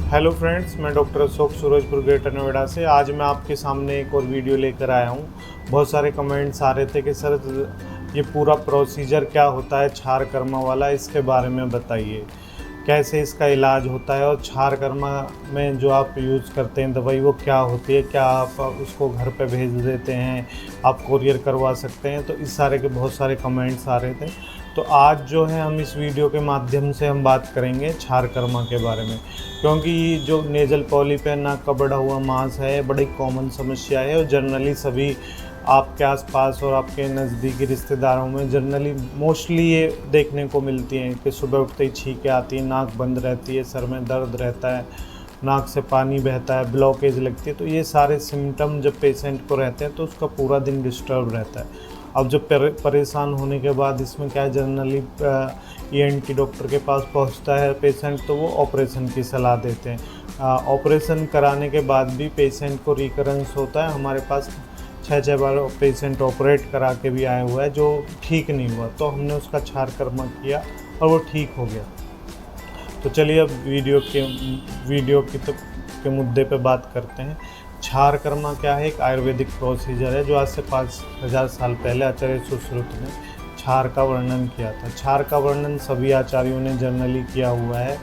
Hello friends, मैं doctor Ashok Surajpur greater Noida से। आज मैं आपके सामने एक और वीडियो लेकर आया हूँ। बहुत सारे कमेंट्स आ रहे थे कि सर ये पूरा प्रोसीजर क्या होता है क्षार कर्मा वाला, इसके बारे में बताइए, कैसे इसका इलाज होता है और क्षार कर्मा में जो आप यूज़ करते हैं दवाई वो क्या होती है, क्या आप उसको घर पे भेज देते हैं, आप कोरियर करवा सकते हैं। तो इस सारे के बहुत सारे कमेंट्स आ रहे थे। तो आज जो है हम इस वीडियो के माध्यम से हम बात करेंगे क्षार कर्मा के बारे में, क्योंकि जो नेजल पॉलिप है, नाक का बढ़ा हुआ मांस है, बड़ी कॉमन समस्या है और जनरली सभी आपके आसपास और आपके नज़दीकी रिश्तेदारों में जनरली मोस्टली ये देखने को मिलती हैं कि सुबह उठते ही छींकें आती हैं, नाक बंद रहती है, सर में दर्द रहता है, नाक से पानी बहता है, ब्लॉकेज लगती है। तो ये सारे सिम्टम जब पेशेंट को रहते हैं तो उसका पूरा दिन डिस्टर्ब रहता है। अब जब परेशान होने के बाद इसमें क्या है, जनरली ENT डॉक्टर के पास पहुंचता है पेशेंट तो वो ऑपरेशन की सलाह देते हैं। ऑपरेशन कराने के बाद भी पेशेंट को रिकरेंस होता है। हमारे पास 6 बार पेशेंट ऑपरेट करा के भी आया हुआ है जो ठीक नहीं हुआ, तो हमने उसका क्षार कर्मा किया और वो ठीक हो गया। तो चलिए अब वीडियो के मुद्दे पे बात करते हैं। क्षार कर्मा क्या है? एक आयुर्वेदिक प्रोसीजर है जो आज से 5000 साल पहले आचार्य सुश्रुत ने क्षार का वर्णन किया था। क्षार का वर्णन सभी आचार्यों ने जनरली किया हुआ है।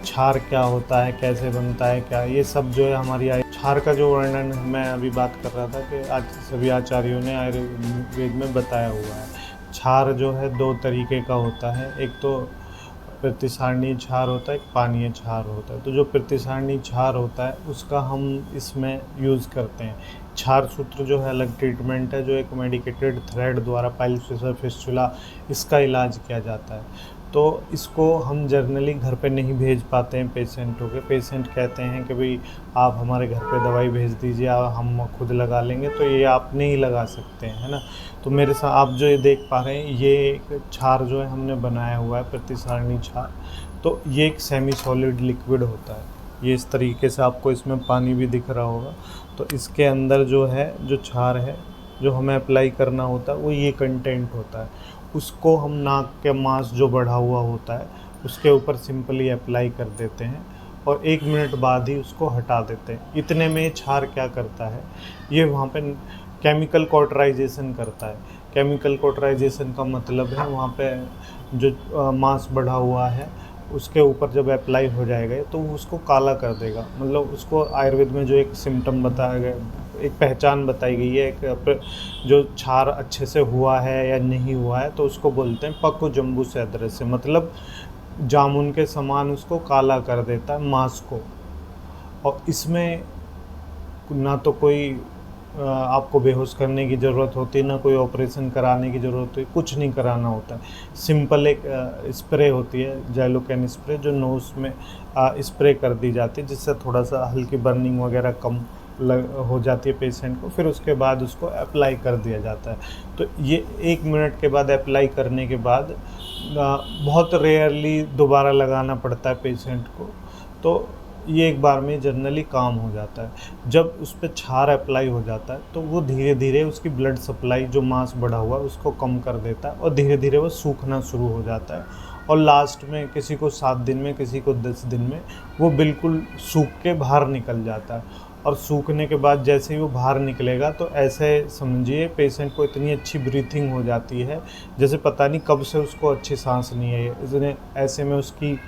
क्षार क्या होता है, कैसे बनता है, क्या ये सब जो है हमारी क्षार का जो वर्णन मैं अभी बात कर रहा था कि आज सभी आचार्यों ने आयुर्वेद में बताया हुआ है। क्षार जो है 2 तरीके का होता है, एक तो प्रतिसारणीय क्षार होता है, एक पानीय क्षार होता है। तो जो प्रतिसारणीय क्षार होता है उसका हम इसमें यूज़ करते हैं। क्षार सूत्र जो है अलग ट्रीटमेंट है, जो एक मेडिकेटेड थ्रेड द्वारा पाइल्स फिस्टुला इसका इलाज किया जाता है। तो इसको हम जर्नली घर पे नहीं भेज पाते हैं पेशेंटों के। पेशेंट कहते हैं कि भाई आप हमारे घर पे दवाई भेज दीजिए, हम खुद लगा लेंगे, तो ये आप नहीं लगा सकते हैं, है ना। तो मेरे साथ आप जो ये देख पा रहे हैं ये एक क्षार जो है हमने बनाया हुआ है, प्रतिसारणीय क्षार। तो ये एक सेमी सॉलिड लिक्विड होता है। ये इस तरीके से आपको इसमें पानी भी दिख रहा होगा। तो इसके अंदर जो है, जो क्षार है जो हमें अप्लाई करना होता है वो ये कंटेंट होता है। उसको हम नाक के मांस जो बढ़ा हुआ होता है उसके ऊपर सिंपली अप्लाई कर देते हैं और 1 मिनट बाद ही उसको हटा देते हैं। इतने में क्षार क्या करता है, ये वहाँ पे केमिकल कॉटराइजेशन करता है। केमिकल कॉटराइजेशन का मतलब है वहाँ पे जो मांस बढ़ा हुआ है उसके ऊपर जब अप्लाई हो जाएगा तो वो उसको काला कर देगा। मतलब उसको आयुर्वेद में जो एक सिम्टम बताया गया, एक पहचान बताई गई है, एक जो क्षार अच्छे से हुआ है या नहीं हुआ है तो उसको बोलते हैं पक्व जम्बू से अदृश्य, मतलब जामुन के समान उसको काला कर देता है मांस को। और इसमें ना तो कोई आपको बेहोश करने की ज़रूरत होती, ना कोई ऑपरेशन कराने की ज़रूरत होती, कुछ नहीं कराना होता है। सिंपल एक स्प्रे होती है, जैलोकेन स्प्रे, जो नोज़ में स्प्रे कर दी जाती है, जिससे थोड़ा सा हल्की बर्निंग वगैरह कम हो जाती है पेशेंट को। फिर उसके बाद उसको अप्लाई कर दिया जाता है। तो ये 1 मिनट के बाद अप्लाई करने के बाद बहुत रेयरली दोबारा लगाना पड़ता है पेशेंट को। तो ये एक बार में जनरली काम हो जाता है। जब उस पर क्षार अप्लाई हो जाता है तो वो धीरे धीरे उसकी ब्लड सप्लाई जो मांस बढ़ा हुआ है उसको कम कर देता है और धीरे धीरे वो सूखना शुरू हो जाता है। और लास्ट में किसी को 7 दिन में, किसी को 10 दिन में वो बिल्कुल सूख के बाहर निकल जाता है। और सूखने के बाद जैसे ही वो बाहर निकलेगा तो ऐसे समझिए पेशेंट को इतनी अच्छी ब्रीथिंग हो जाती है जैसे पता नहीं कब से उसको अच्छी सांस नहीं है। इसने ऐसे में उसकी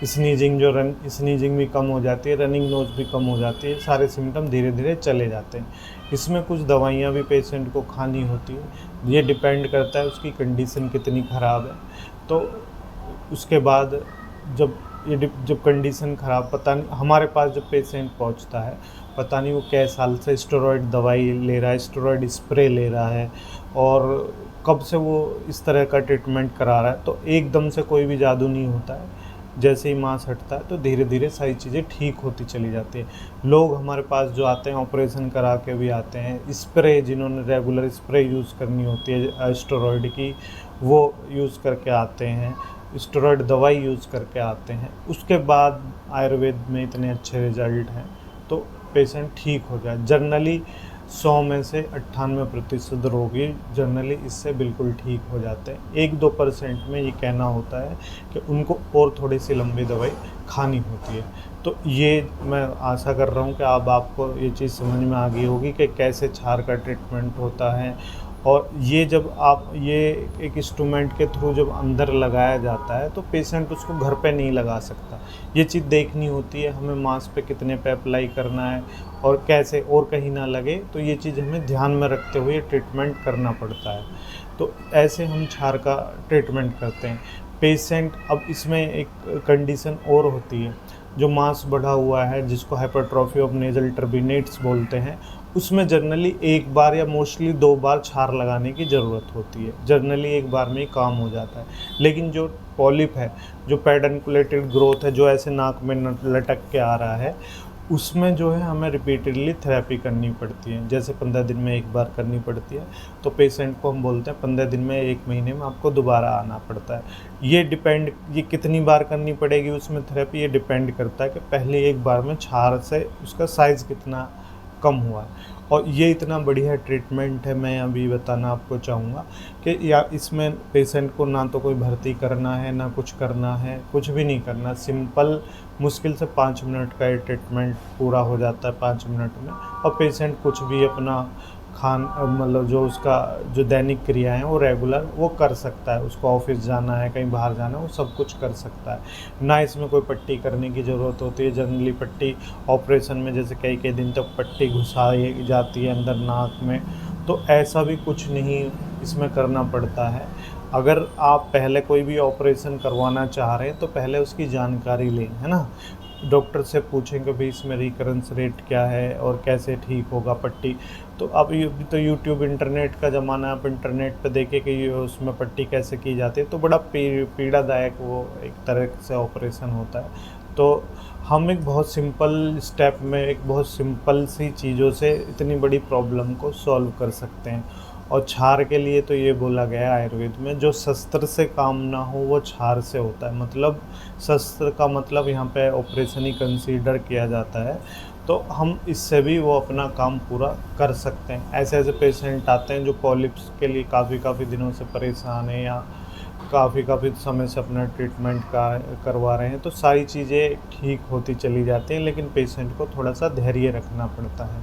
स्नीजिंग भी कम हो जाती है, रनिंग नोज भी कम हो जाती है, सारे सिम्टम धीरे धीरे चले जाते हैं। इसमें कुछ दवाइयाँ भी पेशेंट को खानी होती है, ये डिपेंड करता है उसकी कंडीशन कितनी ख़राब है। तो उसके बाद जब कंडीशन ख़राब, पता नहीं हमारे पास जब पेशेंट पहुंचता है पता नहीं वो कै साल से स्टेरॉयड दवाई ले रहा है, स्टेरॉयड स्प्रे ले रहा है और कब से वो इस तरह का ट्रीटमेंट करा रहा है। तो एकदम से कोई भी जादू नहीं होता है। जैसे ही मांस हटता है तो धीरे धीरे सारी चीज़ें ठीक होती चली जाती है। लोग हमारे पास जो आते हैं ऑपरेशन करा के भी आते हैं, स्प्रे जिन्होंने रेगुलर स्प्रे यूज़ करनी होती है स्टेरॉयड की वो यूज़ करके आते हैं, स्टेरॉयड दवाई यूज़ करके आते हैं। उसके बाद आयुर्वेद में इतने अच्छे रिजल्ट हैं तो पेशेंट ठीक हो जाए। जनरली 100 में से 98% रोगी जनरली इससे बिल्कुल ठीक हो जाते हैं। 1-2% में ये कहना होता है कि उनको और थोड़ी सी लंबी दवाई खानी होती है। तो ये मैं आशा कर रहा हूँ कि अब आपको ये चीज़ समझ में आ गई होगी कि कैसे छार का ट्रीटमेंट होता है। और ये जब आप ये एक इंस्ट्रूमेंट के थ्रू जब अंदर लगाया जाता है तो पेशेंट उसको घर पे नहीं लगा सकता। ये चीज़ देखनी होती है हमें मांस पे कितने पे अप्लाई करना है और कैसे और कहीं ना लगे, तो ये चीज़ हमें ध्यान में रखते हुए ट्रीटमेंट करना पड़ता है। तो ऐसे हम छार का ट्रीटमेंट करते हैं। पेशेंट अब इसमें एक कंडीशन और होती है, जो मांस बढ़ा हुआ है जिसको हाइपरट्रॉफी ऑफ नेजल टर्बिनेट्स बोलते हैं, उसमें जनरली एक बार या मोस्टली 2 बार छार लगाने की ज़रूरत होती है। जनरली एक बार में ही काम हो जाता है। लेकिन जो पॉलिप है, जो पेडन्कुलेटेड ग्रोथ है, जो ऐसे नाक में लटक के आ रहा है, उसमें जो है हमें रिपीटेडली थेरेपी करनी पड़ती है। जैसे 15 दिन में एक बार करनी पड़ती है, तो पेशेंट को हम बोलते हैं 15 दिन में 1 महीने में आपको दोबारा आना पड़ता है। ये कितनी बार करनी पड़ेगी उसमें थेरेपी, ये डिपेंड करता है कि पहले एक बार में छार से उसका साइज़ कितना कम हुआ है। और ये इतना बढ़िया ट्रीटमेंट है, मैं अभी बताना आपको चाहूँगा कि या इसमें पेशेंट को ना तो कोई भर्ती करना है, ना कुछ करना है, कुछ भी नहीं करना। सिंपल मुश्किल से 5 मिनट का ये ट्रीटमेंट पूरा हो जाता है 5 मिनट में। और पेशेंट कुछ भी अपना मतलब जो उसका जो दैनिक क्रिया है वो रेगुलर वो कर सकता है। उसको ऑफिस जाना है, कहीं बाहर जाना है, वो सब कुछ कर सकता है। ना इसमें कोई पट्टी करने की ज़रूरत होती है। जनरली पट्टी ऑपरेशन में जैसे कई दिन तक पट्टी घुसाई जाती है अंदर नाक में, तो ऐसा भी कुछ नहीं इसमें करना पड़ता है। अगर आप पहले कोई भी ऑपरेशन करवाना चाह रहे हैं तो पहले उसकी जानकारी लें, है ना। डॉक्टर से पूछें कि भाई इसमें रिकरेंस रेट क्या है और कैसे ठीक होगा पट्टी। तो अब ये तो यूट्यूब इंटरनेट का ज़माना है, आप इंटरनेट पे देखें कि ये उसमें पट्टी कैसे की जाती है। तो बड़ा पीड़ादायक वो एक तरह से ऑपरेशन होता है। तो हम एक बहुत सिंपल स्टेप में, एक बहुत सिंपल सी चीज़ों से इतनी बड़ी प्रॉब्लम को सॉल्व कर सकते हैं। और छार के लिए तो ये बोला गया है आयुर्वेद में, जो शस्त्र से काम ना हो वो छार से होता है। मतलब शस्त्र का मतलब यहाँ पे ऑपरेशन ही कंसीडर किया जाता है। तो हम इससे भी वो अपना काम पूरा कर सकते हैं। ऐसे ऐसे पेशेंट आते हैं जो पॉलिप्स के लिए काफ़ी दिनों से परेशान हैं या काफ़ी समय से अपना ट्रीटमेंट करवा रहे हैं, तो सारी चीज़ें ठीक होती चली जाती हैं। लेकिन पेशेंट को थोड़ा सा धैर्य रखना पड़ता है।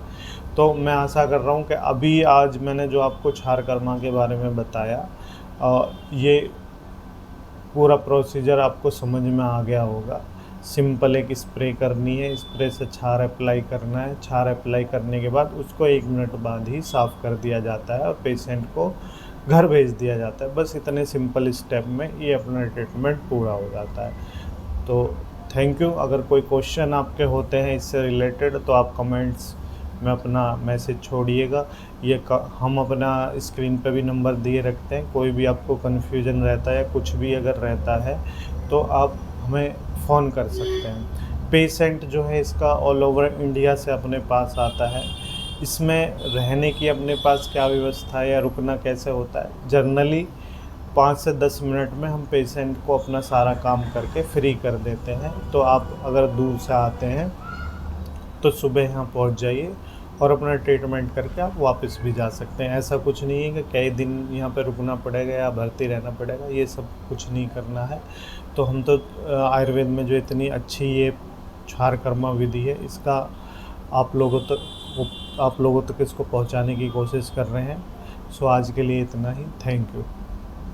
तो मैं आशा कर रहा हूँ कि अभी आज मैंने जो आपको छार कर्मा के बारे में बताया, ये पूरा प्रोसीजर आपको समझ में आ गया होगा। सिंपल एक स्प्रे करनी है, स्प्रे से छार अप्लाई करना है। छार अप्लाई करने के बाद उसको 1 मिनट बाद ही साफ़ कर दिया जाता है और पेशेंट को घर भेज दिया जाता है। बस इतने सिंपल स्टेप में ये अपना ट्रीटमेंट पूरा हो जाता है। तो थैंक यू। अगर कोई क्वेश्चन आपके होते हैं इससे रिलेटेड तो आप कमेंट्स में अपना मैसेज छोड़िएगा। हम अपना स्क्रीन पे भी नंबर दिए रखते हैं। कोई भी आपको कन्फ्यूजन रहता है, कुछ भी अगर रहता है तो आप हमें फ़ोन कर सकते हैं। पेशेंट जो है इसका ऑल ओवर इंडिया से अपने पास आता है। इसमें रहने की अपने पास क्या व्यवस्था है या रुकना कैसे होता है, जनरली 5 से 10 मिनट में हम पेशेंट को अपना सारा काम करके फ्री कर देते हैं। तो आप अगर दूर से आते हैं तो सुबह यहाँ पहुँच जाइए और अपना ट्रीटमेंट करके आप वापस भी जा सकते हैं। ऐसा कुछ नहीं है कि कई दिन यहाँ पे रुकना पड़ेगा या भर्ती रहना पड़ेगा, ये सब कुछ नहीं करना है। तो हम तो आयुर्वेद में जो इतनी अच्छी ये छार कर्मा विधि है, इसका आप लोगों तक इसको पहुँचाने की कोशिश कर रहे हैं। सो आज के लिए इतना ही। Thank you.